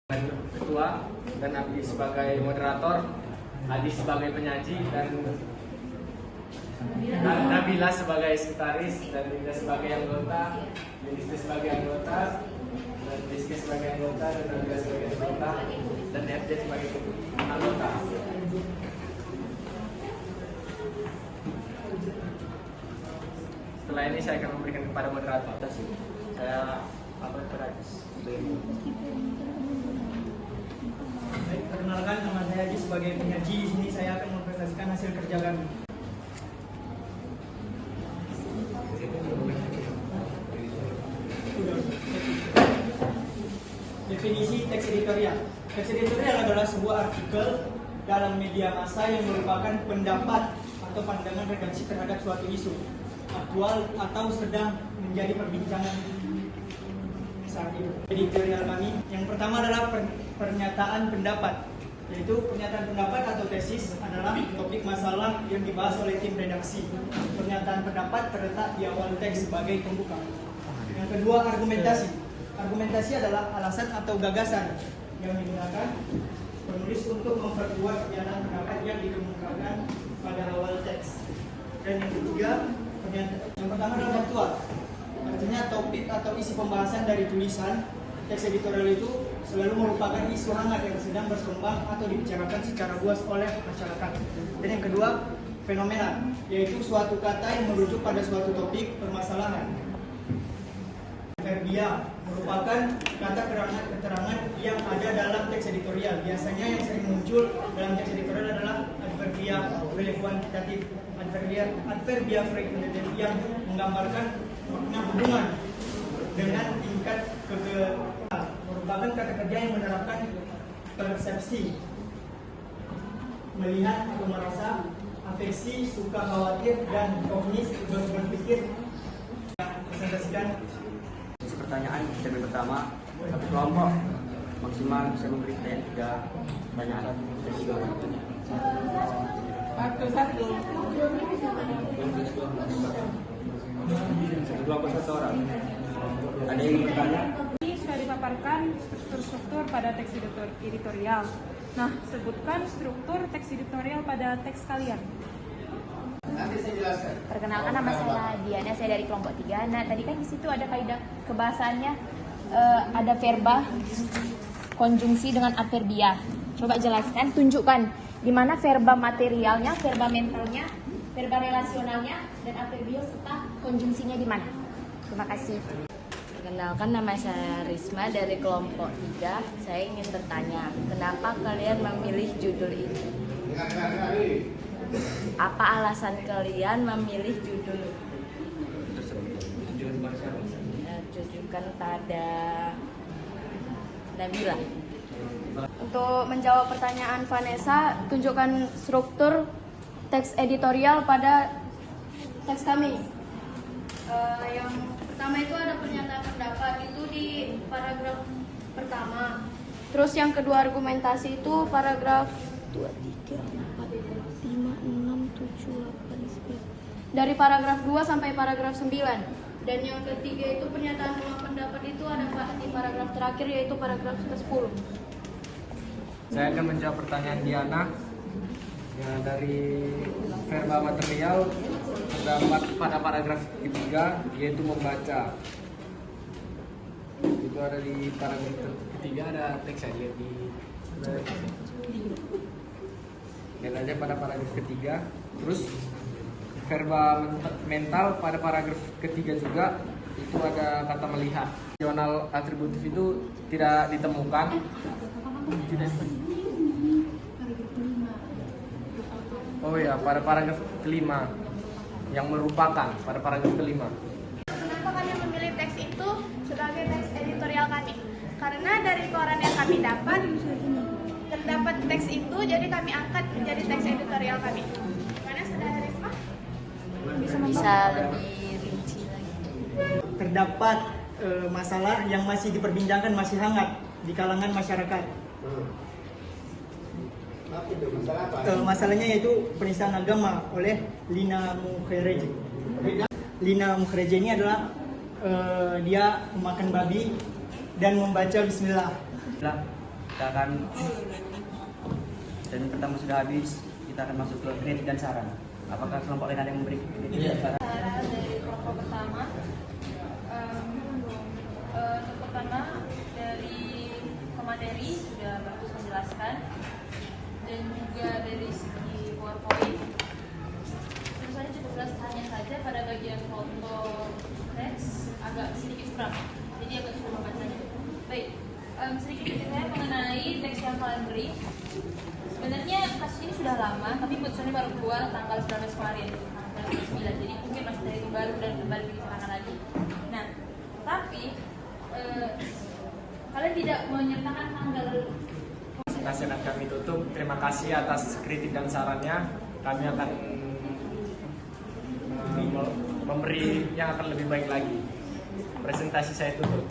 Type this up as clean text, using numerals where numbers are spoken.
Ketua dan Abdi sebagai moderator, Adi sebagai penyaji dan Nabila sebagai sekretaris dan Linda sebagai anggota, Yudhistira sebagai anggota, dan Rizky sebagai anggota dan Nabila sebagai anggota dan FJ sebagai anggota. Setelah ini saya akan memberikan kepada moderator. Saya Baik, perkenalkan nama saya Haji sebagai penyaji. Di sini saya akan mempresentasikan hasil kerja kami. Definisi teks editorial. Teks editorial adalah sebuah artikel dalam media massa yang merupakan pendapat atau pandangan redaksi terhadap suatu isu aktual atau sedang menjadi perbincangan saat itu. Editorial kami yang pertama adalah pernyataan pendapat, yaitu pernyataan pendapat atau tesis adalah topik masalah yang dibahas oleh tim redaksi. Pernyataan pendapat terletak di awal teks sebagai pembuka. Yang kedua, argumentasi. Argumentasi adalah alasan atau gagasan yang digunakan penulis untuk memperkuat pernyataan pendapat yang dikemukakan pada awal teks. Dan yang ketiga, yang pertama adalah faktual. Artinya topik atau isi pembahasan dari tulisan teks editorial itu selalu merupakan isu hangat yang sedang berkembang atau dibicarakan secara luas oleh masyarakat. Dan yang kedua, fenomena, yaitu suatu kata yang merujuk pada suatu topik permasalahan. Adverbia merupakan kata keterangan yang ada dalam teks editorial. Biasanya yang sering muncul dalam teks editorial adalah adverbia kuantitatif, adverbia frekuentatif yang menggambarkan makna hubungan dengan tingkat merupakan kata kerja yang menerapkan persepsi, melihat atau merasa, afeksi, suka, khawatir, dan kognis berpikir. Presentasikan pertanyaan segmen pertama, satu kelompok maksimal bisa memberi pertanyaan 3 pertanyaan. Satu kelompok 1 orang. Ada yang bertanya? Ini sudah dipaparkan struktur-struktur pada teks editorial. Nah, sebutkan struktur teks editorial pada teks kalian. Nanti saya jelaskan. Perkenalkan, nama saya Diana, saya dari kelompok 3. Nah, tadi kan di situ ada kaidah kebahasaannya, ada verba, konjungsi dengan adverbia. Coba jelaskan, tunjukkan di mana verba materialnya, verba mentalnya, verba relasionalnya, dan adverbio serta konjungsinya di mana. Terima kasih. Perkenalkan, nama saya Risma dari kelompok 3. Saya ingin bertanya, kenapa kalian memilih judul ini? Apa alasan kalian memilih judul tujukan pada Nabila? Untuk menjawab pertanyaan Vanessa, tunjukkan struktur teks editorial pada teks kami. Yang pertama itu ada pernyataan pendapat, itu di paragraf pertama. Terus yang kedua argumentasi itu paragraf 2, 3, 4, 5, 6, 7, 8, 9. Dari paragraf 2 sampai paragraf 9. Dan yang ketiga itu pernyataan pendapat itu ada di paragraf terakhir, yaitu paragraf 10. Saya akan menjawab pertanyaan Diana. Ya, dari verba material terdapat pada paragraf ketiga, yaitu membaca. Itu ada di paragraf ketiga, ada teks aja di lihat aja pada paragraf ketiga. Terus verba mental pada paragraf ketiga juga itu ada kata melihat. Rasional atributif itu tidak ditemukan. Oh ya, pada paragraf kelima yang merupakan pada paragraf kelima. Kenapa kami memilih teks itu sebagai teks editorial kami? Karena dari koran yang kami dapat terdapat teks itu, jadi kami angkat menjadi teks editorial kami. Mana saudara Risma? Bisa lebih rinci lagi? terdapat masalah yang masih diperbincangkan, masih hangat di kalangan masyarakat. Masalahnya yaitu penistaan agama oleh Lina Mukherjee. Lina Mukherjee ini adalah dia memakan babi dan membaca Bismillah. kita akan dan pertama sudah habis, kita akan masuk ke kritik dan saran. Apakah kelompok lain ada yang memberi kritik dan saran? Saran dari kelompok pertama, untuk pertama dari pemateri sudah bagus menjelaskan, dan juga dari segi PowerPoint tulisannya cukup jelas, hanya saja pada bagian foto teks agak sedikit kurang, jadi agak sulit membacanya. Baik, sedikit kritik saya mengenai teks yang kalian beri. Sebenarnya kasus ini sudah lama, tapi putusannya baru keluar tanggal 19 kemarin, tanggal 9, jadi mungkin masih dari itu baru dan kembali dibicarakan lagi. Nah, tapi kalian tidak menyertakan tanggal. Nasihat kami tutup. Terima kasih atas kritik dan sarannya. Kami akan memberi yang akan lebih baik lagi. Presentasi saya tutup.